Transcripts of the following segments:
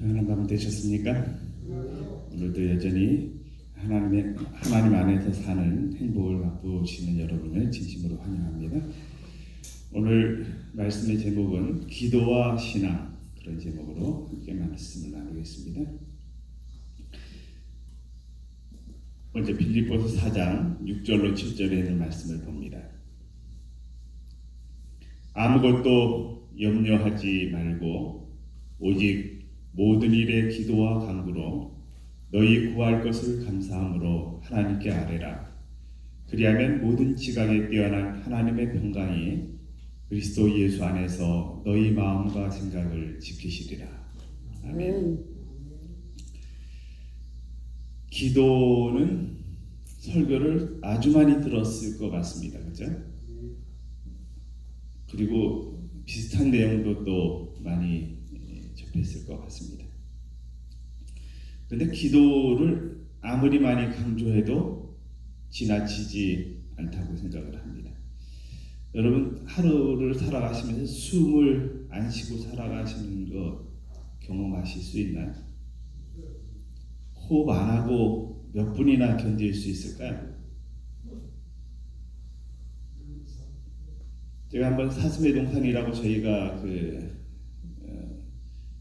평안한 밤 되셨습니까? 오늘도 여전히 하나님 안에서 사는 행복을 맛보시는 여러분을 진심으로 환영합니다. 오늘 말씀의 제목은 기도와 신앙, 그런 제목으로 함께 말씀을 나누겠습니다. 먼저 빌립보서 4장 6절로 7절에 있는 말씀을 봅니다. 아무것도 염려하지 말고 오직 모든 일에 기도와 간구로 너희 구할 것을 감사함으로 하나님께 아뢰라. 그리하면 모든 지각에 뛰어난 하나님의 평강이 그리스도 예수 안에서 너희 마음과 생각을 지키시리라. 아멘. 기도는 설교를 아주 많이 들었을 것 같습니다. 그죠? 그리고 비슷한 내용도 또 많이 접했을 것 같습니다. 그런데 기도를 아무리 많이 강조해도 지나치지 않다고 생각을 합니다. 여러분 하루를 살아가시면서 숨을 안 쉬고 살아가시는 거 경험하실 수 있나요? 호흡 안 하고 몇 분이나 견딜 수 있을까요? 제가 한번 사슴의 동산이라고 저희가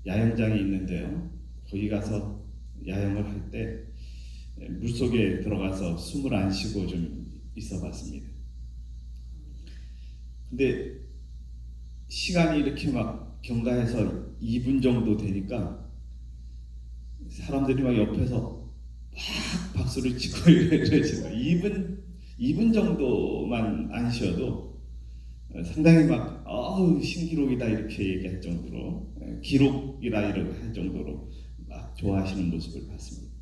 야영장이 있는데요. 거기 가서 야영을 할 때 물속에 들어가서 숨을 안 쉬고 좀 있어 봤습니다. 근데 시간이 이렇게 막 경과해서 2분 정도 되니까 사람들이 막 옆에서 막 박수를 치고 이러시고 2분 정도만 안 쉬어도 상당히 막 신기록이다 이렇게 얘기할 정도로 기록이라 이렇게 할 정도로 막 좋아하시는 모습을 봤습니다.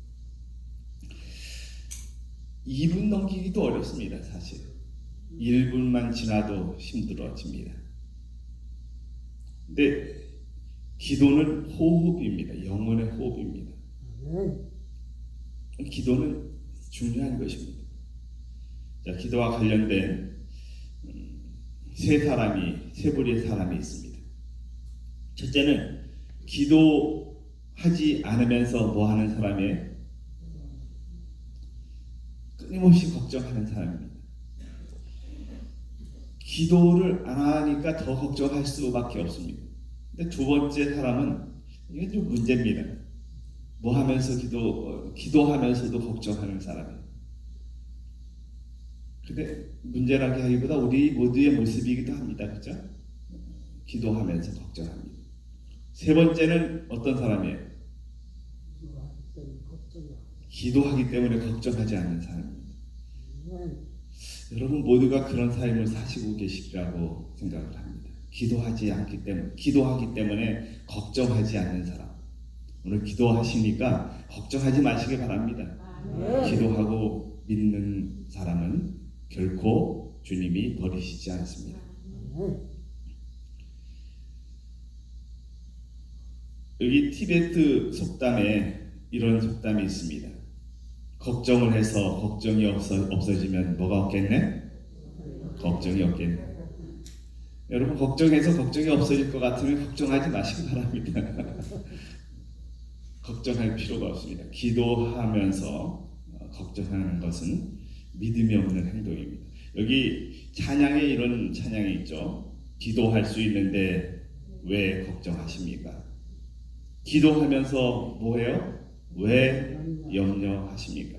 2분 넘기기도 어렵습니다. 사실 1분만 지나도 힘들어집니다. 근데 기도는 호흡입니다. 영혼의 호흡입니다. 기도는 중요한 것입니다. 자, 기도와 관련된 세 부류의 사람이 있습니다. 첫째는 기도하지 않으면서 뭐 하는 사람이에요? 끊임없이 걱정하는 사람입니다. 기도를 안 하니까 더 걱정할 수밖에 없습니다. 근데 두 번째 사람은 이게 좀 문제입니다. 뭐 하면서 기도하면서도 걱정하는 사람이에요. 근데 문제라기 하기보다 우리 모두의 모습이기도 합니다. 그죠? 기도하면서 걱정합니다. 세 번째는 어떤 사람이에요? 기도하기 때문에 걱정하지 않는 사람입니다. 여러분 모두가 그런 삶을 사시고 계시리라고 생각을 합니다. 기도하기 때문에 걱정하지 않는 사람. 오늘 기도하시니까 걱정하지 마시기 바랍니다. 기도하고 믿는 사람은 결코 주님이 버리시지 않습니다. 여기 티베트 속담에 이런 속담이 있습니다. 걱정을 해서 걱정이 없어지면 뭐가 없겠네? 걱정이 없겠네. 여러분 걱정해서 걱정이 없어질 것 같으면 걱정하지 마시기 바랍니다. 걱정할 필요가 없습니다. 기도하면서 걱정하는 것은 믿음이 없는 행동입니다. 여기 찬양에 이런 찬양이 있죠. 기도할 수 있는데 왜 걱정하십니까? 기도하면서 뭐해요? 왜 염려하십니까?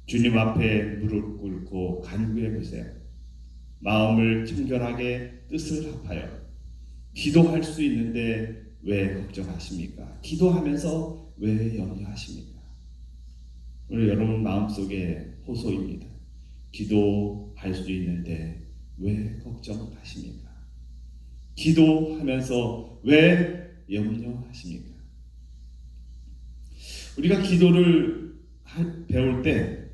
주님 앞에 무릎 꿇고 간구해 보세요. 마음을 청결하게 뜻을 합하여 기도할 수 있는데 왜 걱정하십니까? 기도하면서 왜 염려하십니까? 오늘 여러분 마음속에 호소입니다. 기도할 수 있는데 왜 걱정하십니까? 기도하면서 왜 염려하십니까? 우리가 기도를 배울 때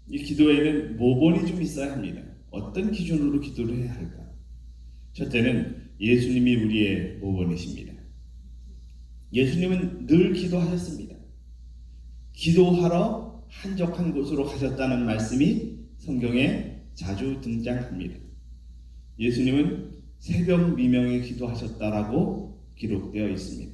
이 기도에는 모본이 좀 있어야 합니다. 어떤 기준으로 기도를 해야 할까? 첫째는 예수님이 우리의 모본이십니다. 예수님은 늘 기도하셨습니다. 기도하러 한적한 곳으로 가셨다는 말씀이 성경에 자주 등장합니다. 예수님은 새벽 미명에 기도하셨다라고 기록되어 있습니다.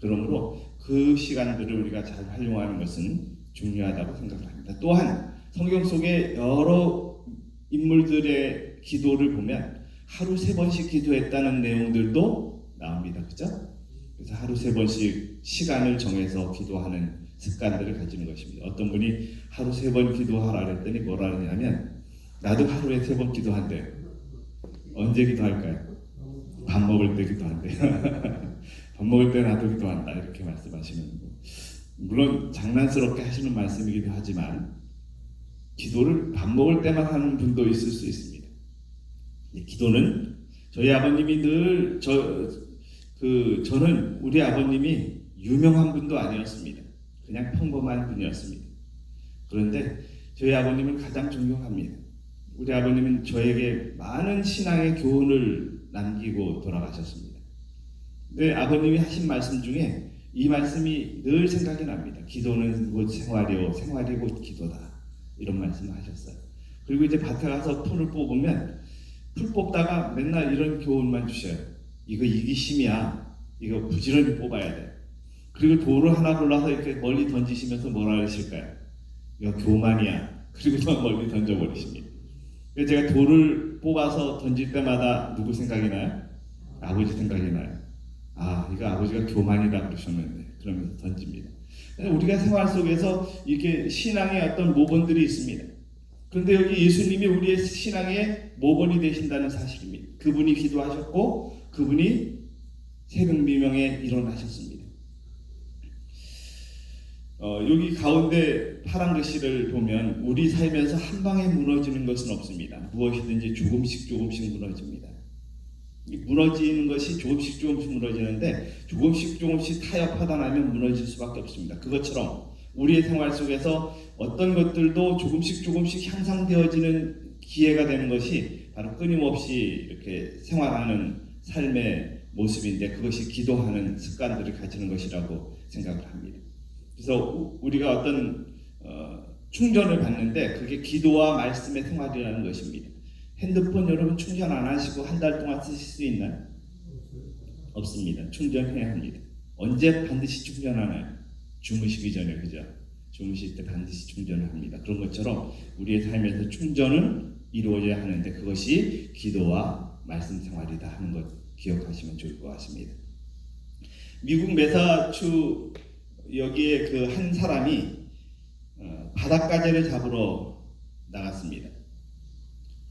그러므로 그 시간들을 우리가 잘 활용하는 것은 중요하다고 생각을 합니다. 또한 성경 속에 여러 인물들의 기도를 보면 하루 3번씩 기도했다는 내용들도 나옵니다. 그죠? 그래서 하루 3번씩 시간을 정해서 기도하는 습관들을 가지는 것입니다. 어떤 분이 하루 3번 기도하라 그랬더니 뭐라 하냐면 나도 하루에 3번 기도한대요. 언제 기도할까요? 밥 먹을 때 기도한대요. 밥 먹을 때 나도 기도한다 이렇게 말씀하시는 거. 물론 장난스럽게 하시는 말씀이기도 하지만 기도를 밥 먹을 때만 하는 분도 있을 수 있습니다. 기도는 저희 아버님이 늘 저는 우리 아버님이 유명한 분도 아니었습니다. 그냥 평범한 분이었습니다. 그런데 저희 아버님을 가장 존경합니다. 우리 아버님은 저에게 많은 신앙의 교훈을 남기고 돌아가셨습니다. 근데 아버님이 하신 말씀 중에 이 말씀이 늘 생각이 납니다. 기도는 곧 생활이요, 생활이 곧 기도다. 이런 말씀을 하셨어요. 그리고 이제 밭에 가서 풀을 뽑으면 풀 뽑다가 맨날 이런 교훈만 주셔요. 이거 이기심이야. 이거 부지런히 뽑아야 돼. 그리고 돌을 하나 골라서 이렇게 멀리 던지시면서 뭐라 하실까요? 이거 교만이야. 그리고 더 멀리 던져버리십니다. 그래서 제가 돌을 뽑아서 던질 때마다 누구 생각이 나요? 아버지 생각이 나요. 아, 이거 아버지가 교만이다 그러셨는데 그러면서 던집니다. 우리가 생활 속에서 이렇게 신앙의 어떤 모본들이 있습니다. 그런데 여기 예수님이 우리의 신앙의 모본이 되신다는 사실입니다. 그분이 기도하셨고 그분이 새벽 미명에 일어나셨습니다. 여기 가운데 파란 글씨를 보면 우리 삶에서 한 방에 무너지는 것은 없습니다. 무엇이든지 조금씩 무너집니다. 무너지는 것이 조금씩 무너지는데 조금씩 타협하다 나면 무너질 수밖에 없습니다. 그것처럼 우리의 생활 속에서 어떤 것들도 조금씩 향상되어지는 기회가 되는 것이 바로 끊임없이 이렇게 생활하는 삶의 모습인데 그것이 기도하는 습관들을 가지는 것이라고 생각을 합니다. 그래서 우리가 어떤 충전을 받는데 그게 기도와 말씀의 생활이라는 것입니다. 핸드폰 여러분 충전 안 하시고 한 달 동안 쓰실 수 있나요? 없습니다. 충전해야 합니다. 언제 반드시 충전하나요? 주무시기 전에, 그죠? 주무실 때 반드시 충전을 합니다. 그런 것처럼 우리의 삶에서 충전은 이루어져야 하는데 그것이 기도와 말씀 생활이다 하는 것 기억하시면 좋을 것 같습니다. 미국 매사추 여기에 그 한 사람이 바닷가재를 잡으러 나갔습니다.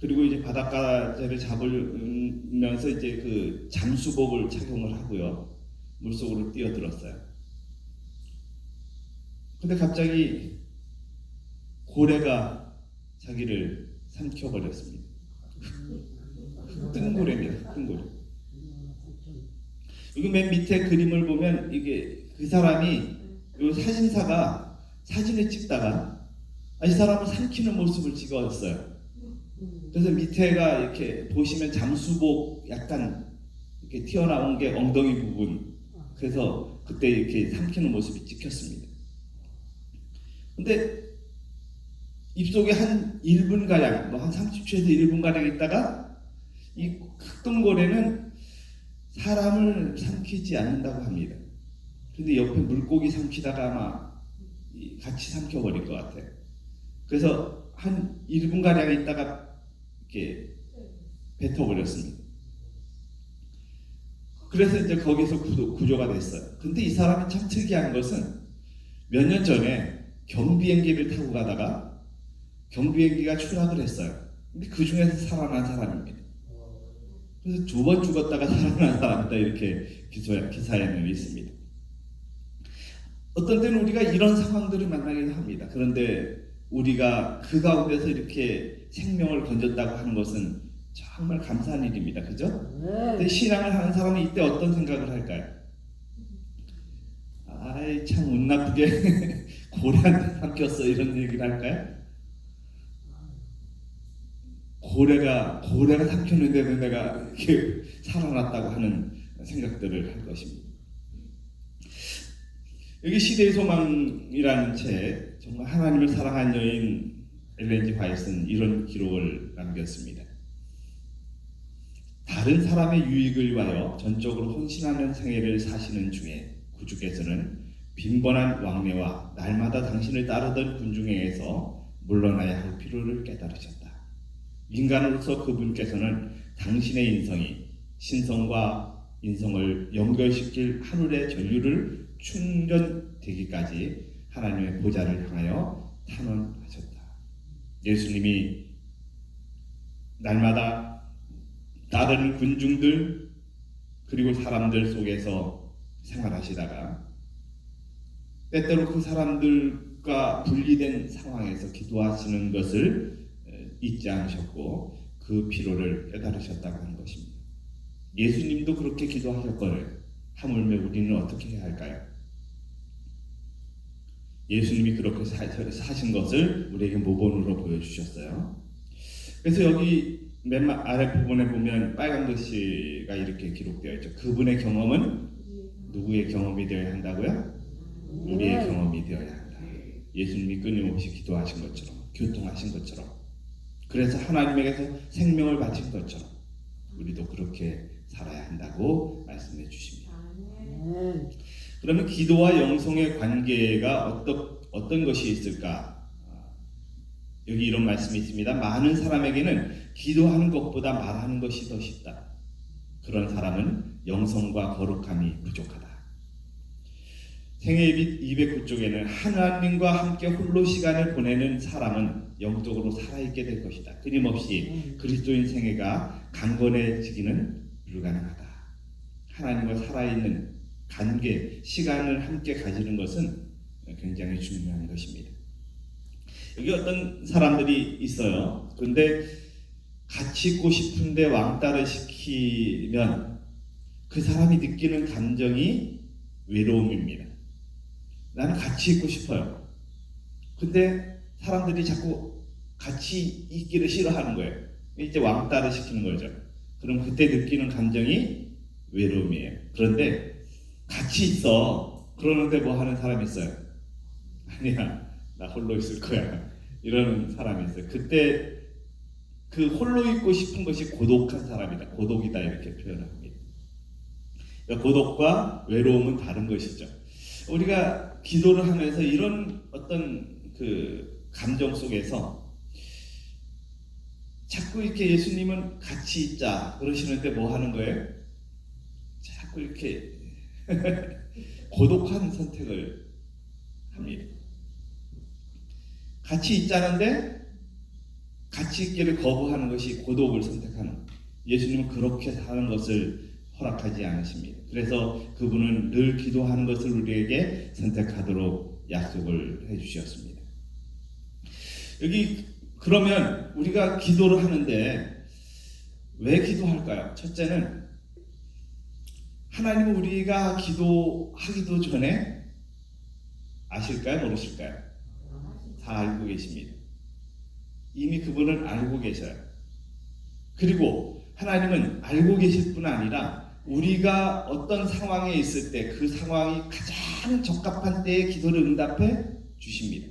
그리고 이제 바닷가재를 잡으면서 이제 그 잠수복을 착용을 하고요. 물속으로 뛰어들었어요. 근데 갑자기 고래가 자기를 삼켜버렸습니다. 뜬고래입니다. 뜬고래. 여기 맨 밑에 그림을 보면 이게 그 사람이 이 사진사가 사진을 찍다가 이 사람을 삼키는 모습을 찍었어요. 그래서 밑에가 이렇게 보시면 잠수복 약간 이렇게 튀어나온 게 엉덩이 부분. 그래서 그때 이렇게 삼키는 모습이 찍혔습니다. 근데 입속에 한 1분가량, 한 30초에서 1분가량 있다가 이 흑동고래는 사람을 삼키지 않는다고 합니다. 근데 옆에 물고기 삼키다가 아마 같이 삼켜버릴 것 같아요. 그래서 한 1분가량 있다가 이렇게 뱉어버렸습니다. 그래서 이제 거기서 구조가 됐어요. 근데 이 사람이 참 특이한 것은 몇 년 전에 경비행기를 타고 가다가 경비행기가 추락을 했어요. 근데 그 중에서 살아난 사람입니다. 그래서 2번 죽었다가 살아난 사람이다 이렇게 기사에는 있습니다. 어떤 때는 우리가 이런 상황들을 만나기도 합니다. 그런데 우리가 그 가운데서 이렇게 생명을 건졌다고 하는 것은 정말 감사한 일입니다. 그죠? 근데 신앙을 하는 사람은 이때 어떤 생각을 할까요? 아이 참 운 나쁘게 고래한테 삼켰어 이런 얘기를 할까요? 고래가 삼켰는데도 내가 이렇게 살아났다고 하는 생각들을 할 것입니다. 여기 시대의 소망이라는 책, 정말 하나님을 사랑한 여인 엘렌 G. 화이트는 이런 기록을 남겼습니다. 다른 사람의 유익을 위하여 전적으로 헌신하는 생애를 사시는 중에 구주께서는 빈번한 왕래와 날마다 당신을 따르던 군중에게서 물러나야 할 필요를 깨달으셨다. 인간으로서 그분께서는 당신의 인성이 신성과 인성을 연결시킬 하늘의 전류를 충전되기까지 하나님의 보좌를 향하여 탄원하셨다. 예수님이 날마다 따르는 군중들 그리고 사람들 속에서 생활하시다가 때때로 그 사람들과 분리된 상황에서 기도하시는 것을 잊지 않으셨고 그 필요를 깨달으셨다고 하는 것입니다. 예수님도 그렇게 기도하셨거늘 하물며 우리는 어떻게 해야 할까요? 예수님이 그렇게 사신 것을 우리에게 모본으로 보여주셨어요. 그래서 여기 맨 아래 부분에 보면 빨간 글씨가 이렇게 기록되어 있죠. 그분의 경험은 누구의 경험이 되어야 한다고요? 우리의 경험이 되어야 한다. 예수님이 끊임없이 기도하신 것처럼, 교통하신 것처럼, 그래서 하나님에게서 생명을 바친 것처럼 우리도 그렇게 살아야 한다고 말씀해 주십니다. 그러면 기도와 영성의 관계가 어떤 것이 있을까? 여기 이런 말씀이 있습니다. 많은 사람에게는 기도하는 것보다 말하는 것이 더 쉽다. 그런 사람은 영성과 거룩함이 부족하다. 생애의 209쪽에는 하나님과 함께 홀로 시간을 보내는 사람은 영적으로 살아있게 될 것이다. 끊임없이 그리스도인 생애가 강건해지기는 불가능하다. 하나님과 살아있는 관계, 시간을 함께 가지는 것은 굉장히 중요한 것입니다. 여기 어떤 사람들이 있어요. 그런데 같이 있고 싶은데 왕따를 시키면 그 사람이 느끼는 감정이 외로움입니다. 나는 같이 있고 싶어요. 근데 사람들이 자꾸 같이 있기를 싫어하는 거예요. 이제 왕따를 시키는 거죠. 그럼 그때 느끼는 감정이 외로움이에요. 그런데 같이 있어. 그러는데 뭐 하는 사람이 있어요? 아니야, 나 홀로 있을 거야. 이러는 사람이 있어요. 그때 그 홀로 있고 싶은 것이 고독한 사람이다. 고독이다 이렇게 표현합니다. 그러니까 고독과 외로움은 다른 것이죠. 우리가 기도를 하면서 이런 어떤 그 감정 속에서 자꾸 이렇게 예수님은 같이 있자 그러시는데 뭐 하는 거예요? 자꾸 이렇게 고독한 선택을 합니다. 같이 있자는데 같이 있기를 거부하는 것이 고독을 선택하는 거예요. 예수님은 그렇게 사는 것을 허락하지 않으십니다. 그래서 그분은 늘 기도하는 것을 우리에게 선택하도록 약속을 해주셨습니다. 여기 그러면 우리가 기도를 하는데 왜 기도할까요? 첫째는 하나님은 우리가 기도하기도 전에 아실까요? 모르실까요? 다 알고 계십니다. 이미 그분은 알고 계셔요. 그리고 하나님은 알고 계실 뿐 아니라 우리가 어떤 상황에 있을 때 그 상황이 가장 적합한 때에 기도를 응답해 주십니다.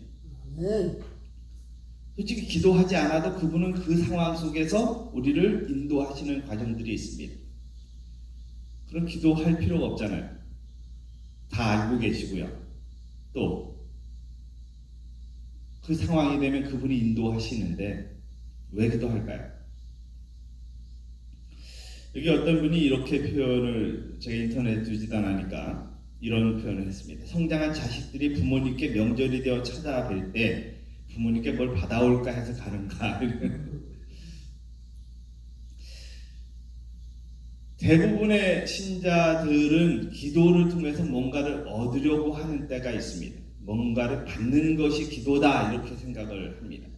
솔직히 기도하지 않아도 그분은 그 상황 속에서 우리를 인도하시는 과정들이 있습니다. 그럼 기도할 필요가 없잖아요. 다 알고 계시고요. 또 그 상황이 되면 그분이 인도하시는데 왜 기도할까요? 여기 어떤 분이 이렇게 표현을, 제가 인터넷 뒤지다니까 이런 표현을 했습니다. 성장한 자식들이 부모님께 명절이 되어 찾아뵐 때 부모님께 뭘 받아올까 해서 가는가. 대부분의 신자들은 기도를 통해서 뭔가를 얻으려고 하는 때가 있습니다. 뭔가를 받는 것이 기도다 이렇게 생각을 합니다.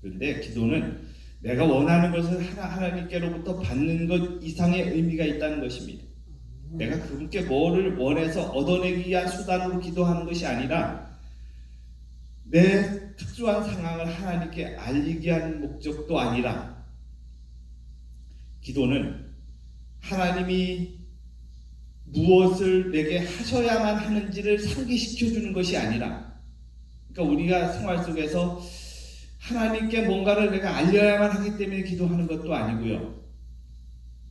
그런데 기도는 내가 원하는 것을 하나님께로부터 받는 것 이상의 의미가 있다는 것입니다. 내가 그분께 뭐를 원해서 얻어내기 위한 수단으로 기도하는 것이 아니라 내 특수한 상황을 하나님께 알리기 위한 목적도 아니라 기도는 하나님이 무엇을 내게 하셔야만 하는지를 상기시켜 주는 것이 아니라, 그러니까 우리가 생활 속에서 하나님께 뭔가를 내가 알려야만 하기 때문에 기도하는 것도 아니고요.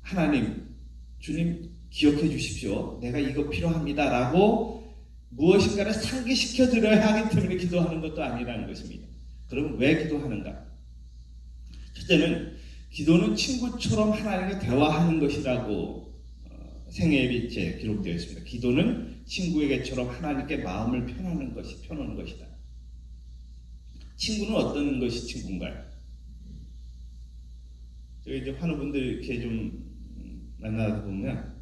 하나님, 주님 기억해 주십시오. 내가 이거 필요합니다 라고 무엇인가를 상기시켜 드려야 하기 때문에 기도하는 것도 아니라는 것입니다. 그럼 왜 기도하는가? 첫째는 기도는 친구처럼 하나님과 대화하는 것이라고 생애의 빛에 기록되어 있습니다. 기도는 친구에게처럼 하나님께 마음을 펴놓는 것이다. 친구는 어떤 것이 친구인가요? 저희 이제 환우분들 이렇게 좀 만나다 보면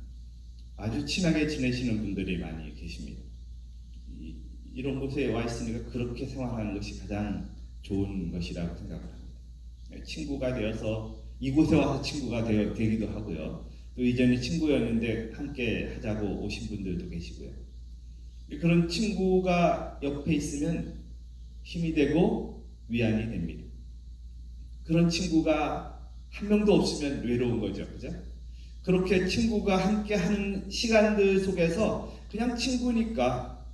아주 친하게 지내시는 분들이 많이 계십니다. 이런 곳에 와 있으니까 그렇게 생활하는 것이 가장 좋은 것이라고 생각을 합니다. 친구가 되어서 이곳에 와서 친구가 되기도 하고요. 또 이전에 친구였는데 함께 하자고 오신 분들도 계시고요. 그런 친구가 옆에 있으면 힘이 되고 위안이 됩니다. 그런 친구가 한 명도 없으면 외로운 거죠. 그죠? 그렇게 친구가 함께 하는 시간들 속에서 그냥 친구니까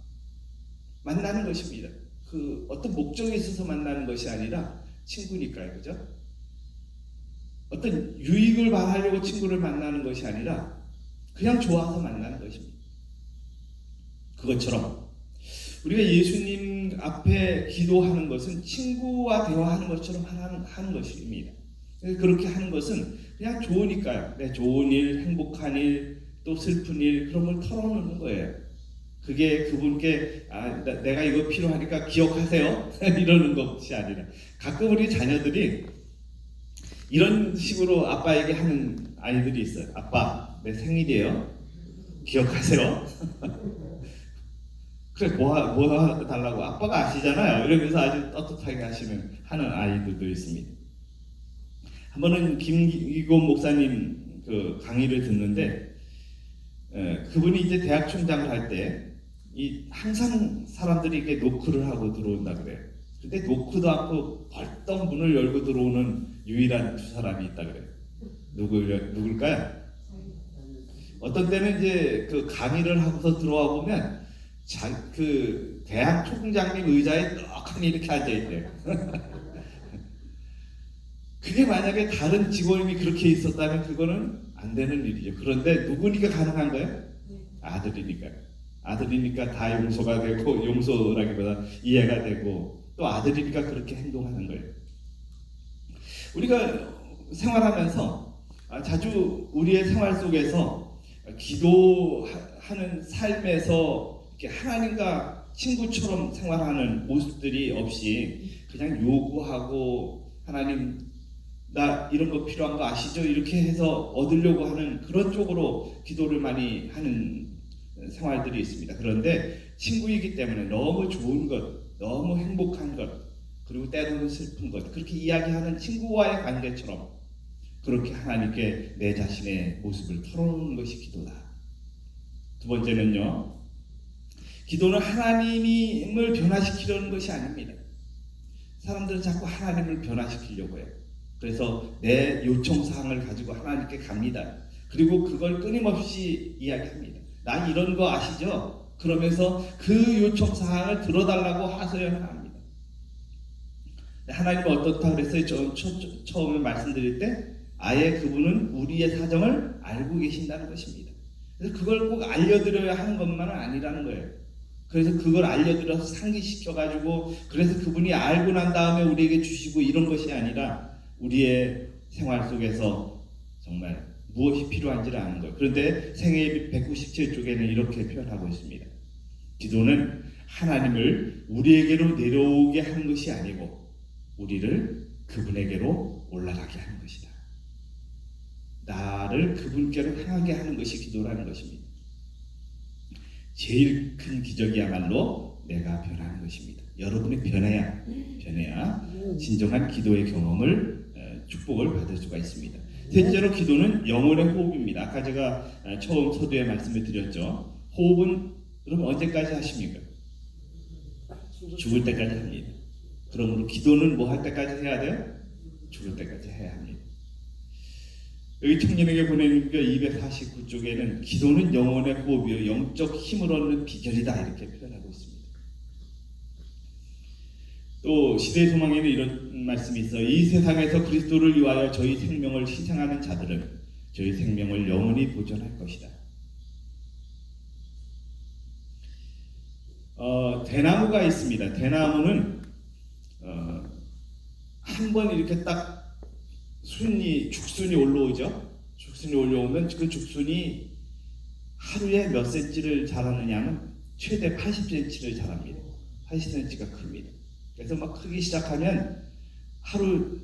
만나는 것입니다. 그 어떤 목적이 있어서 만나는 것이 아니라 친구니까요. 그죠? 어떤 유익을 바라려고 친구를 만나는 것이 아니라 그냥 좋아서 만나는 것입니다. 그것처럼 우리가 예수님 앞에 기도하는 것은 친구와 대화하는 것처럼 하는 것입니다. 그렇게 하는 것은 그냥 좋으니까요. 좋은 일, 행복한 일, 또 슬픈 일 그런 걸 털어놓는 거예요. 그게 그분께 내가 이거 필요하니까 기억하세요 이러는 것이 아니라 가끔 우리 자녀들이 이런 식으로 아빠에게 하는 아이들이 있어요. 아빠 내 생일이에요. 기억하세요. 그래 뭐 달라고 아빠가 아시잖아요. 이러면서 아주 떳떳하게 하는 아이들도 있습니다. 한 번은 김기곤 목사님 그 강의를 듣는데 그분이 이제 대학 총장을 할 때 항상 사람들이 이렇게 노크를 하고 들어온다 그래요. 근데 노크도 않고 벌떡 문을 열고 들어오는 유일한 두 사람이 있다 그래요. 누굴까요? 어떤 때는 이제 그 강의를 하고서 들어와 보면 그 대학 총장님 의자에 떡하니 이렇게 앉아 있대요. 그게 만약에 다른 직원이 그렇게 있었다면 그거는 안 되는 일이죠. 그런데 누구니까 가능한 거예요? 아들이니까 다 용서가 되고, 용서라기보다 이해가 되고, 또 아들이니까 그렇게 행동하는 거예요. 우리가 생활하면서 자주 우리의 생활 속에서 기도하는 삶에서 이렇게 하나님과 친구처럼 생활하는 모습들이 없이 그냥 요구하고 하나님 나 이런 거 필요한 거 아시죠? 이렇게 해서 얻으려고 하는 그런 쪽으로 기도를 많이 하는 생활들이 있습니다. 그런데 친구이기 때문에 너무 좋은 것, 너무 행복한 것, 그리고 때로는 슬픈 것, 그렇게 이야기하는 친구와의 관계처럼 그렇게 하나님께 내 자신의 모습을 털어놓는 것이 기도다. 두 번째는요, 기도는 하나님을 변화시키려는 것이 아닙니다. 사람들은 자꾸 하나님을 변화시키려고 해요. 그래서 내 요청사항을 가지고 하나님께 갑니다. 그리고 그걸 끊임없이 이야기합니다. 나 이런 거 아시죠? 그러면서 그 요청사항을 들어달라고 하소연 합니다. 하나님은 어떻다 그랬어요? 처음에 말씀드릴 때 아예 그분은 우리의 사정을 알고 계신다는 것입니다. 그래서 그걸 꼭 알려드려야 하는 것만은 아니라는 거예요. 그래서 그걸 알려드려서 상기시켜가지고 그래서 그분이 알고 난 다음에 우리에게 주시고 이런 것이 아니라 우리의 생활 속에서 정말 무엇이 필요한지를 아는 거예요. 그런데 생애의 197쪽에는 이렇게 표현하고 있습니다. 기도는 하나님을 우리에게로 내려오게 하는 것이 아니고 우리를 그분에게로 올라가게 하는 것이다. 나를 그분께로 향하게 하는 것이 기도라는 것입니다. 제일 큰 기적이야말로 내가 변하는 것입니다. 여러분이 변해야 진정한 기도의 경험을 축복을 받을 수가 있습니다. 셋째로 기도는 영혼의 호흡입니다. 아까 제가 처음 서두에 말씀을 드렸죠. 호흡은 그럼 언제까지 하십니까? 죽을 때까지 합니다. 그러므로 기도는 뭐 할 때까지 해야 돼요? 죽을 때까지 해야 합니다. 여기 청년에게 보내는 게 249쪽에는 기도는 영혼의 호흡이요 영적 힘을 얻는 비결이다 이렇게 표현하고 있습니다. 또 시대의 소망에는 이런 말씀이 있어요. 이 세상에서 그리스도를 위하여 저희 생명을 희생하는 자들은 저희 생명을 영원히 보존할 것이다. 대나무가 있습니다. 대나무는 한 번 이렇게 딱 죽순이 올라오죠. 죽순이 올라오면 그 죽순이 하루에 몇 센치를 자라느냐면 최대 80cm를 자랍니다. 80cm가 큽니다. 그래서 막 크기 시작하면 하루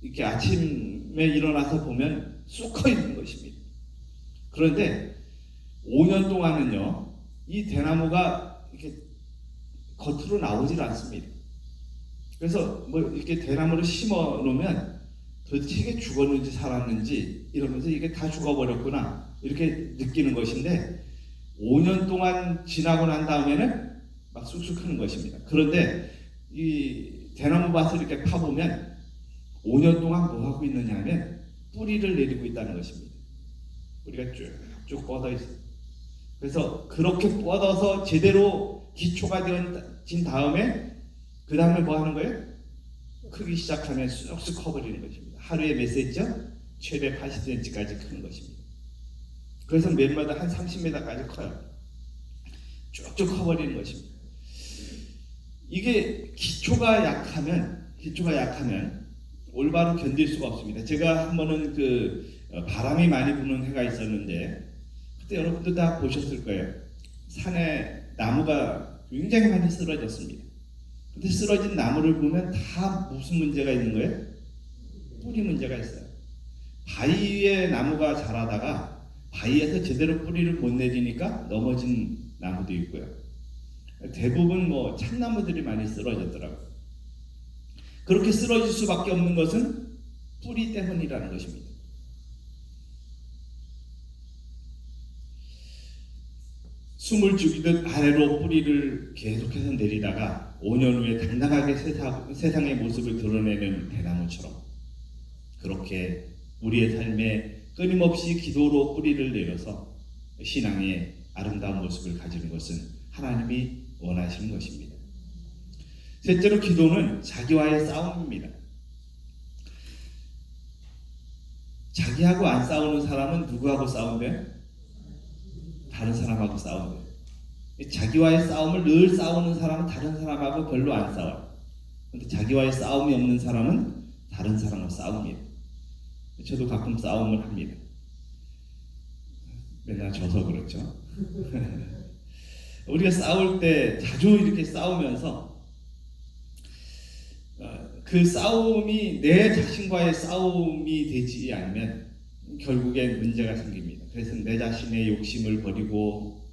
이렇게 아침에 일어나서 보면 쑥 커 있는 것입니다. 그런데 5년 동안은요, 이 대나무가 이렇게 겉으로 나오질 않습니다. 그래서 뭐 이렇게 대나무를 심어 놓으면 도대체 이게 죽었는지 살았는지 이러면서 이게 다 죽어버렸구나 이렇게 느끼는 것인데 5년 동안 지나고 난 다음에는 막 쑥쑥 크는 것입니다. 그런데 이 대나무 밭을 이렇게 파보면 5년 동안 뭐 하고 있느냐 하면 뿌리를 내리고 있다는 것입니다. 뿌리가 쭉쭉 뻗어 있어요. 그래서 그렇게 뻗어서 제대로 기초가 되어진 다음에 그 다음에 뭐 하는 거예요? 크기 시작하면 쑥쑥 커버리는 것입니다. 하루에 몇 센치죠? 최대 80cm까지 크는 것입니다. 그래서 맨마다 한 30m까지 커요. 쭉쭉 커버리는 것입니다. 이게 기초가 약하면 올바로 견딜 수가 없습니다. 제가 한 번은 바람이 많이 부는 해가 있었는데 그때 여러분들 다 보셨을 거예요. 산에 나무가 굉장히 많이 쓰러졌습니다. 근데 쓰러진 나무를 보면 다 무슨 문제가 있는 거예요? 뿌리 문제가 있어요. 바위에 나무가 자라다가 바위에서 제대로 뿌리를 못 내리니까 넘어진 나무도 있고요. 대부분 참나무들이 많이 쓰러졌더라고요. 그렇게 쓰러질 수밖에 없는 것은 뿌리 때문이라는 것입니다. 숨을 죽이듯 아래로 뿌리를 계속해서 내리다가 5년 후에 당당하게 세상의 모습을 드러내는 대나무처럼 그렇게 우리의 삶에 끊임없이 기도로 뿌리를 내려서 신앙의 아름다운 모습을 가지는 것은 하나님이 원하시는 것입니다. 셋째로 기도는 자기와의 싸움입니다. 자기하고 안 싸우는 사람은 누구하고 싸운대요? 다른 사람하고 싸운대요. 자기와의 싸움을 늘 싸우는 사람은 다른 사람하고 별로 안 싸워요. 그런데 자기와의 싸움이 없는 사람은 다른 사람하고 싸웁니다. 저도 가끔 싸움을 합니다. 맨날 져서 그렇죠. 우리가 싸울 때 자주 이렇게 싸우면서 그 싸움이 내 자신과의 싸움이 되지 않으면 결국엔 문제가 생깁니다. 그래서 내 자신의 욕심을 버리고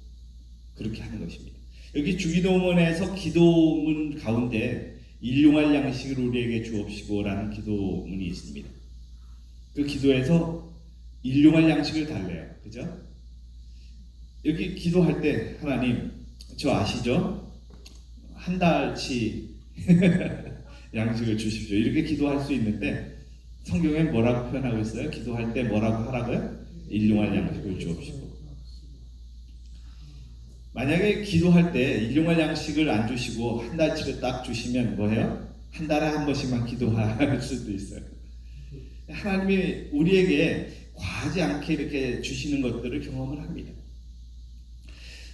그렇게 하는 것입니다. 여기 주기도문에서 기도문 가운데 일용할 양식을 우리에게 주옵시고라는 기도문이 있습니다. 그 기도에서 일용할 양식을 달래요. 그죠? 여기 기도할 때 하나님 저 아시죠? 한 달치 양식을 주십시오. 이렇게 기도할 수 있는데 성경에 뭐라고 표현하고 있어요? 기도할 때 뭐라고 하라고요? 일용할 양식을 주옵시고. 만약에 기도할 때 일용할 양식을 안 주시고 한 달치를 딱 주시면 뭐예요? 한 달에 한 번씩만 기도할 수도 있어요. 하나님이 우리에게 과하지 않게 이렇게 주시는 것들을 경험을 합니다.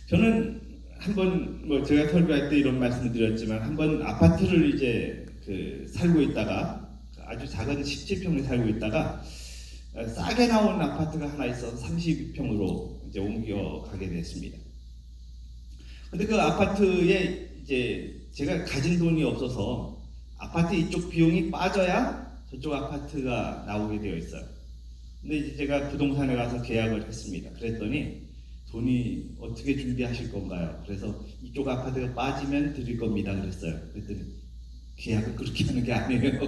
저는 한번 제가 설교할 때 이런 말씀을 드렸지만 한번 아파트를 이제 살고 있다가 아주 작은 17평에 살고 있다가 싸게 나온 아파트가 하나 있어서 32평으로 이제 옮겨가게 됐습니다. 근데 그 아파트에 이제 제가 가진 돈이 없어서 아파트 이쪽 비용이 빠져야 저쪽 아파트가 나오게 되어 있어요. 근데 이제 제가 부동산에 가서 계약을 했습니다. 그랬더니 돈이 어떻게 준비하실 건가요? 그래서 이쪽 아파트가 빠지면 드릴 겁니다. 그랬어요. 그랬더니 계약은 그렇게 하는 게 아니에요.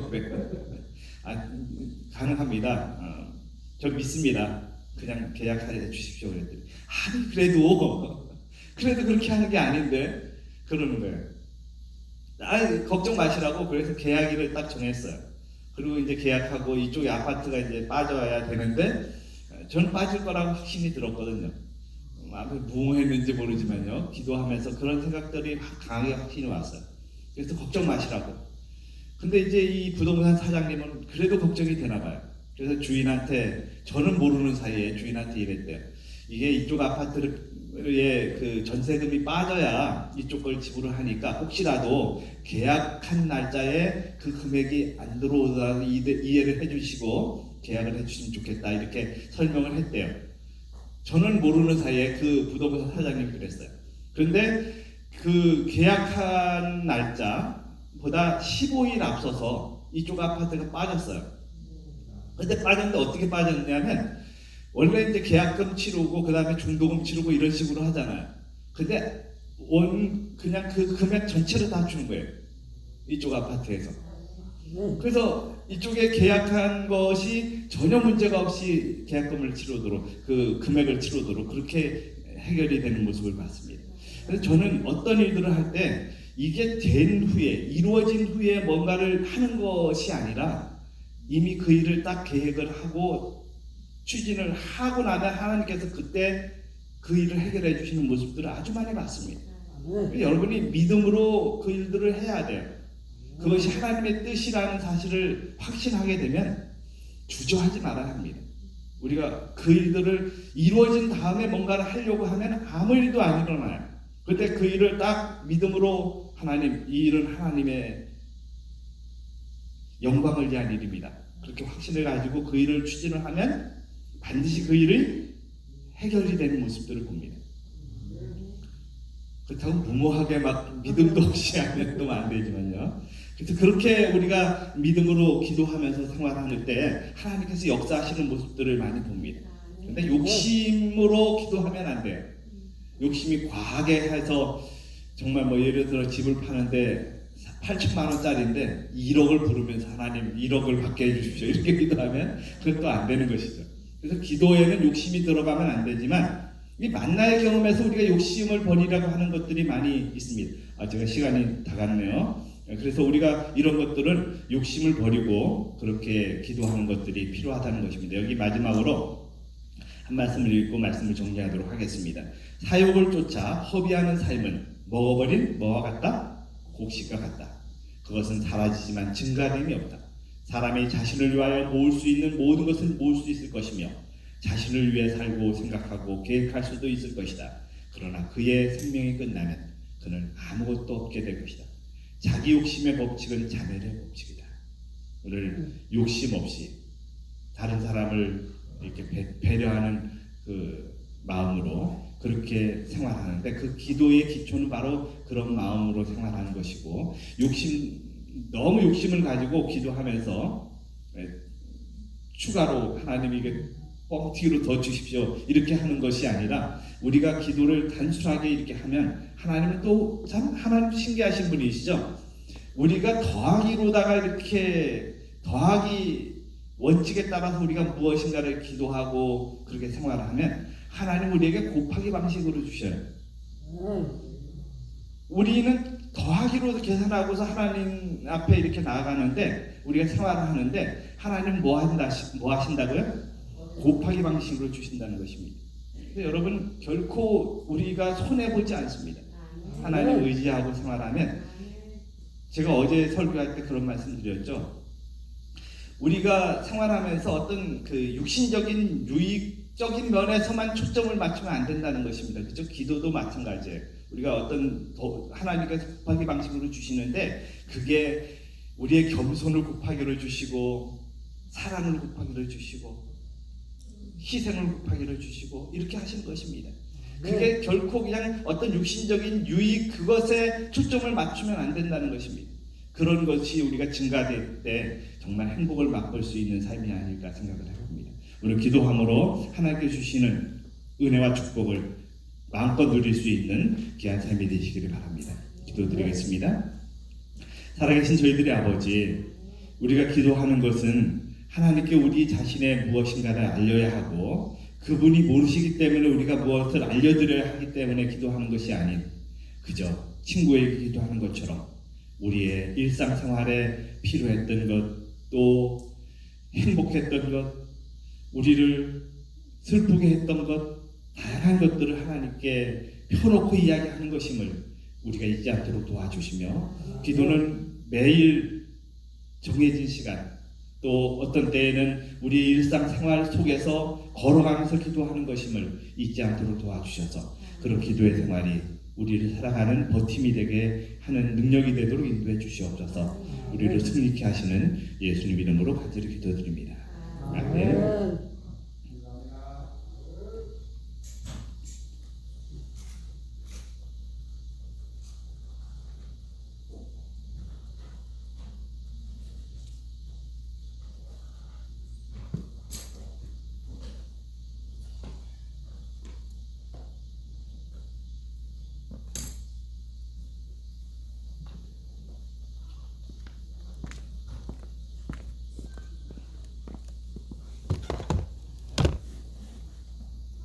가능합니다. 저 믿습니다. 그냥 계약해 주십시오. 그랬더니 아니 그래도 그렇게 하는 게 아닌데 그러는 거예요. 걱정 마시라고 그래서 계약일을 딱 정했어요. 그리고 이제 계약하고 이쪽에 아파트가 이제 빠져야 되는데 저는 빠질 거라고 확신이 들었거든요. 아무리 무엇했는지 모르지만요. 기도하면서 그런 생각들이 강하게 확신이 왔어요. 그래서 걱정 마시라고. 근데 이제 이 부동산 사장님은 그래도 걱정이 되나 봐요. 그래서 주인한테 저는 모르는 사이에 주인한테 이랬대요. 이게 이쪽 아파트의 그 전세금이 빠져야 이쪽 걸 지불을 하니까 혹시라도 계약한 날짜에 그 금액이 안 들어오다 이해를 해주시고 계약을 해주시면 좋겠다 이렇게 설명을 했대요. 저는 모르는 사이에 그 부동산 사장님이 그랬어요. 그런데 그 계약한 날짜보다 15일 앞서서 이쪽 아파트가 빠졌어요. 근데 빠졌는데 어떻게 빠졌냐면 원래 이제 계약금 치르고 그 다음에 중도금 치르고 이런 식으로 하잖아요. 근데 그냥 그 금액 전체를 다 주는 거예요. 이쪽 아파트에서. 그래서 이쪽에 계약한 것이 전혀 문제가 없이 계약금을 치르도록 그 금액을 치르도록 그렇게 해결이 되는 모습을 봤습니다. 그래서 저는 어떤 일들을 할 때 이게 된 후에 이루어진 후에 뭔가를 하는 것이 아니라 이미 그 일을 딱 계획을 하고 추진을 하고 나면 하나님께서 그때 그 일을 해결해 주시는 모습들을 아주 많이 봤습니다. 여러분이 믿음으로 그 일들을 해야 돼요. 그것이 하나님의 뜻이라는 사실을 확신하게 되면 주저하지 말아야 합니다. 우리가 그 일들을 이루어진 다음에 뭔가를 하려고 하면 아무 일도 안 일어나요. 그때 그 일을 딱 믿음으로 하나님, 이 일은 하나님의 영광을 위한 일입니다. 그렇게 확신을 가지고 그 일을 추진을 하면 반드시 그 일이 해결이 되는 모습들을 봅니다. 그렇다고 무모하게 막 믿음도 없이 하면 또 안 되지만요. 그래서 그렇게 우리가 믿음으로 기도하면서 생활하는 때 하나님께서 역사하시는 모습들을 많이 봅니다. 근데 욕심으로 기도하면 안 돼요. 욕심이 과하게 해서 정말 뭐 예를 들어 집을 파는데 8천만 원짜리인데 1억을 부르면서 하나님 1억을 받게 해주십시오 이렇게 기도하면 그것도 안 되는 것이죠. 그래서 기도에는 욕심이 들어가면 안 되지만 이 만나의 경험에서 우리가 욕심을 버리라고 하는 것들이 많이 있습니다. 제가 시간이 다 갔네요. 그래서 우리가 이런 것들은 욕심을 버리고 그렇게 기도하는 것들이 필요하다는 것입니다. 여기 마지막으로 한 말씀을 읽고 말씀을 정리하도록 하겠습니다. 사욕을 쫓아 허비하는 삶은 먹어버린 뭐와 같다? 곡식과 같다. 그것은 사라지지만 증가됨이 없다. 사람이 자신을 위하여 모을 수 있는 모든 것을 모을 수 있을 것이며 자신을 위해 살고 생각하고 계획할 수도 있을 것이다. 그러나 그의 생명이 끝나면 그는 아무것도 없게 될 것이다. 자기 욕심의 법칙은 자멸의 법칙이다. 오늘 욕심 없이 다른 사람을 이렇게 배려하는 그 마음으로 그렇게 생활하는데 그 기도의 기초는 바로 그런 마음으로 생활하는 것이고 너무 욕심을 가지고 기도하면서 추가로 하나님에게 뻥튀기로 더 주십시오 이렇게 하는 것이 아니라 우리가 기도를 단순하게 이렇게 하면 하나님은 또 참 하나님 신기하신 분이시죠. 우리가 더하기로다가 이렇게 더하기 원칙에 따라서 우리가 무엇인가를 기도하고 그렇게 생활을 하면 하나님 우리에게 곱하기 방식으로 주셔요. 우리는 더하기로 계산하고서 하나님 앞에 이렇게 나아가는데 우리가 생활을 하는데 하나님 뭐 하신다고요? 곱하기 방식으로 주신다는 것입니다. 여러분 결코 우리가 손해보지 않습니다. 하나님 의지하고 생활하면 제가 어제 설교할 때 그런 말씀 드렸죠. 우리가 생활하면서 어떤 그 육신적인 유익적인 면에서만 초점을 맞추면 안 된다는 것입니다. 그죠? 기도도 마찬가지예요. 우리가 어떤 하나님께서 곱하기 방식으로 주시는데 그게 우리의 겸손을 곱하기로 주시고 사랑을 곱하기로 주시고 희생을 곱하기로 주시고 이렇게 하시는 것입니다. 그게 결코 그냥 어떤 육신적인 유익 그것에 초점을 맞추면 안 된다는 것입니다. 그런 것이 우리가 증가될 때 정말 행복을 맛볼 수 있는 삶이 아닐까 생각을 해봅니다. 오늘 기도함으로 하나님께 주시는 은혜와 축복을 마음껏 누릴 수 있는 귀한 삶이 되시기를 바랍니다. 기도드리겠습니다. 살아계신 저희들의 아버지, 우리가 기도하는 것은 하나님께 우리 자신의 무엇인가를 알려야 하고 그분이 모르시기 때문에 우리가 무엇을 알려드려야 하기 때문에 기도하는 것이 아닌 그저 친구에게 기도하는 것처럼 우리의 일상생활에 필요했던 것, 또 행복했던 것, 우리를 슬프게 했던 것, 다양한 것들을 하나님께 펴놓고 이야기하는 것임을 우리가 잊지 않도록 도와주시며 기도는 매일 정해진 시간 또 어떤 때에는 우리 일상생활 속에서 걸어가면서 기도하는 것임을 잊지 않도록 도와주셔서 그런 기도의 생활이 우리를 살아가는 버팀이 되게 하는 능력이 되도록 인도해 주시옵소서. 우리를 승리케 하시는 예수님 이름으로 간절히 기도드립니다. 아멘.